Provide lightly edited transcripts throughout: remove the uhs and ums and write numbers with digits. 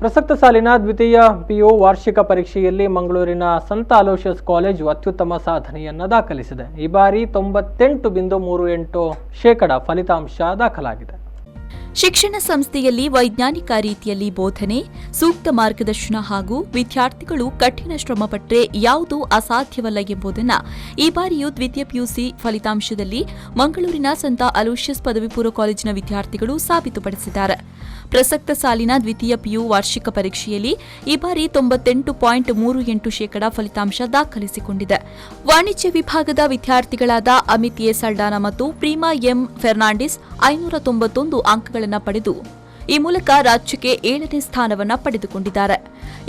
ಪ್ರಸಕ್ತ ಸಾಲಿನ ದ್ವಿತೀಯ ಪಿಯು ವಾರ್ಷಿಕ ಪರೀಕ್ಷೆಯಲ್ಲಿ ಮಂಗಳೂರಿನ ಸಂತ ಅಲೋಷಿಯಸ್ ಕಾಲೇಜು ಅತ್ಯುತ್ತಮ ಸಾಧನೆಯನ್ನು ದಾಖಲಿಸಿದೆ. ಈ ಬಾರಿ 98.38% ಫಲಿತಾಂಶ ದಾಖಲಾಗಿದೆ. ಶಿಕ್ಷಣ ಸಂಸ್ಥೆಯಲ್ಲಿ ವೈಜ್ಞಾನಿಕ ರೀತಿಯಲ್ಲಿ ಬೋಧನೆ, ಸೂಕ್ತ ಮಾರ್ಗದರ್ಶನ ಹಾಗೂ ವಿದ್ಯಾರ್ಥಿಗಳು ಕಠಿಣ ಶ್ರಮಪಟ್ಟರೆ ಯಾವುದೂ ಅಸಾಧ್ಯವಲ್ಲ ಎಂಬುದನ್ನು ಈ ಬಾರಿಯೂ ದ್ವಿತೀಯ ಪಿಯುಸಿ ಫಲಿತಾಂಶದಲ್ಲಿ ಮಂಗಳೂರಿನ ಸಂತ ಅಲೋಷಿಯಸ್ ಪದವಿ ಪೂರ್ವ ಕಾಲೇಜಿನ ವಿದ್ಯಾರ್ಥಿಗಳು ಸಾಬೀತುಪಡಿಸಿದ್ದಾರೆ. ಪ್ರಸಕ್ತ ಸಾಲಿನ ದ್ವಿತೀಯ ಪಿಯು ವಾರ್ಷಿಕ ಪರೀಕ್ಷೆಯಲ್ಲಿ ಈ ಬಾರಿ 98.38% ಫಲಿತಾಂಶ ದಾಖಲಿಸಿಕೊಂಡಿದೆ. ವಾಣಿಜ್ಯ ವಿಭಾಗದ ವಿದ್ಯಾರ್ಥಿಗಳಾದ ಅಮಿತ್ ಎ ಸಲ್ಡಾನಾ ಮತ್ತು ಪ್ರೀಮಾ ಎಂ ಫೆರ್ನಾಂಡಿಸ್ 591 ಅಂಕಗಳನ್ನು ಪಡೆದು ಈ ಮೂಲಕ ರಾಜ್ಯಕ್ಕೆ 7ನೇ ಸ್ಥಾನವನ್ನು ಪಡೆದುಕೊಂಡಿದ್ದಾರೆ.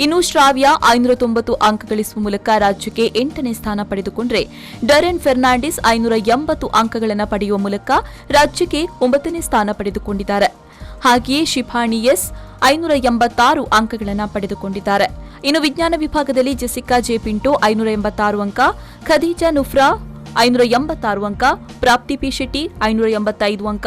ಇನ್ನು ಶ್ರಾವ್ಯ 590 ಅಂಕ ಗಳಿಸುವ ಮೂಲಕ ರಾಜ್ಯಕ್ಕೆ 8ನೇ ಸ್ಥಾನ ಪಡೆದುಕೊಂಡರೆ ಡರೆನ್ ಫೆರ್ನಾಂಡಿಸ್ 580 ಅಂಕಗಳನ್ನು ಪಡೆಯುವ ಮೂಲಕ ರಾಜ್ಯಕ್ಕೆ 9ನೇ ಸ್ಥಾನ ಪಡೆದುಕೊಂಡಿದ್ದಾರೆ. ಹಾಗೆಯೇ ಶಿಫಾಣಿ ಎಸ್ 586 ಅಂಕಗಳನ್ನು ಪಡೆದುಕೊಂಡಿದ್ದಾರೆ. ಇನ್ನು ವಿಜ್ಞಾನ ವಿಭಾಗದಲ್ಲಿ ಜೆಸಿಕಾ ಜೆ ಪಿಂಟೋ 586 ಅಂಕ, ಖದೀಜಾ ನುಫ್ರಾ 586 ಅಂಕ, ಪ್ರಾಪ್ತಿ ಪಿ ಶೆಟ್ಟಿ 585 ಅಂಕ,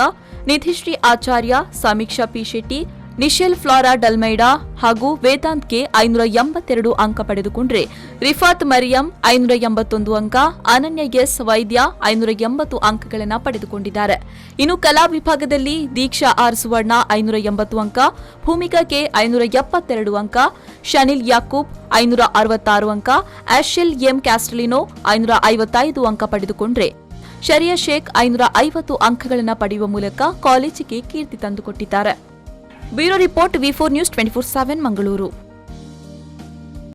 ನಿಧಿಶ್ರೀ ಆಚಾರ್ಯ, ಸಮೀಕ್ಷಾ ಪಿ ಶೆಟ್ಟಿ, ನಿಶೆಲ್ ಫ್ಲಾರಾ ಡಲ್ಮೈಡಾ ಹಾಗೂ ವೇದಾಂತ್ಗೆ 582 ಅಂಕ ಪಡೆದುಕೊಂಡರೆ ರಿಫಾತ್ ಮರಿಯಂ 581 ಅಂಕ, ಅನನ್ಯ ಎಸ್ ವೈದ್ಯ 580 ಅಂಕಗಳನ್ನು ಪಡೆದುಕೊಂಡಿದ್ದಾರೆ. ಇನ್ನು ಕಲಾ ವಿಭಾಗದಲ್ಲಿ ದೀಕ್ಷಾ ಆರ್ ಸುವರ್ಣ 580 ಅಂಕ, ಭೂಮಿಕಾ ಕೆ 572 ಅಂಕ, ಶನಿಲ್ ಯಾಕೂಬ್ 566 ಅಂಕ, ಆಶೆಲ್ ಎಂ ಕ್ಯಾಸ್ಟಲಿನೋ 555 ಅಂಕ ಪಡೆದುಕೊಂಡರೆ ಶರಿಯಾ ಶೇಖ್ 550 ಅಂಕಗಳನ್ನು ಪಡೆಯುವ ಮೂಲಕ ಕಾಲೇಜಿಗೆ ಕೀರ್ತಿ ತಂದುಕೊಟ್ಟಿದ್ದಾರೆ. Bureau report V4 News 24/7 Mangaluru.